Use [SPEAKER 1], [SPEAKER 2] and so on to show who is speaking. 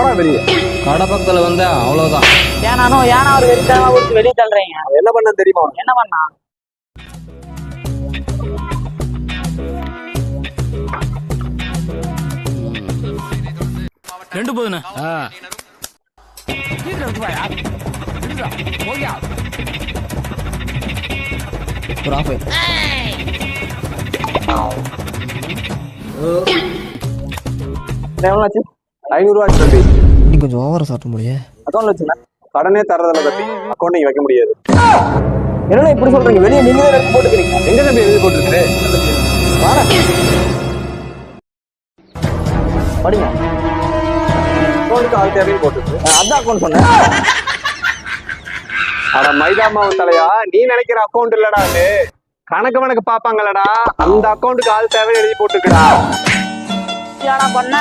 [SPEAKER 1] போனா வெளியே.
[SPEAKER 2] கடை பக்கத்துல வந்தா அவ்வளவுதான்.
[SPEAKER 3] ஏனானோ ஏன்னா ஒரு வெறித்தனமா கொடுத்து வெளியே தள்ளுறீங்க.
[SPEAKER 1] என்ன பண்ண தெரியுமா?
[SPEAKER 3] என்ன பண்ணா?
[SPEAKER 2] ரெண்டு போதுண்ணே. ஒரு ஆஃப்.
[SPEAKER 3] எவ்வளோ ஆச்சு?
[SPEAKER 1] 500 ரூபா தம்பி.
[SPEAKER 2] நீ கொஞ்சம் ஓவரா சாப்பிட முடியும்.
[SPEAKER 3] அக்கௌண்ட்ல வச்சுருந்தேன்.
[SPEAKER 1] கடனே தரதில்ல தம்பி, அக்கௌண்ட் வைக்க முடியாது.
[SPEAKER 3] என்னடா இப்படி சொல்றீங்க? வெளியே நீங்க தான் எடுத்து போட்டுக்கிறீங்க.
[SPEAKER 1] எங்க தம்பி எழுதி போட்டுருக்கு?
[SPEAKER 3] வாடா படிங்க.
[SPEAKER 1] அக்கௌண்ட்டுக்கு ஆள் தேவைன்னு போட்டுருக்கு.
[SPEAKER 3] அதான் அக்கௌண்ட் சொன்னேன்.
[SPEAKER 1] அட மைதா மாவு தலையா, நீ நினைக்கிற அக்கௌண்ட் இல்லடா அது. கணக்கு பாப்பாங்களடா, அந்த அக்கௌண்ட்டுக்கு ஆள் தேவைன்னு எழுதி போட்டுருக்குடா.
[SPEAKER 3] பண்ண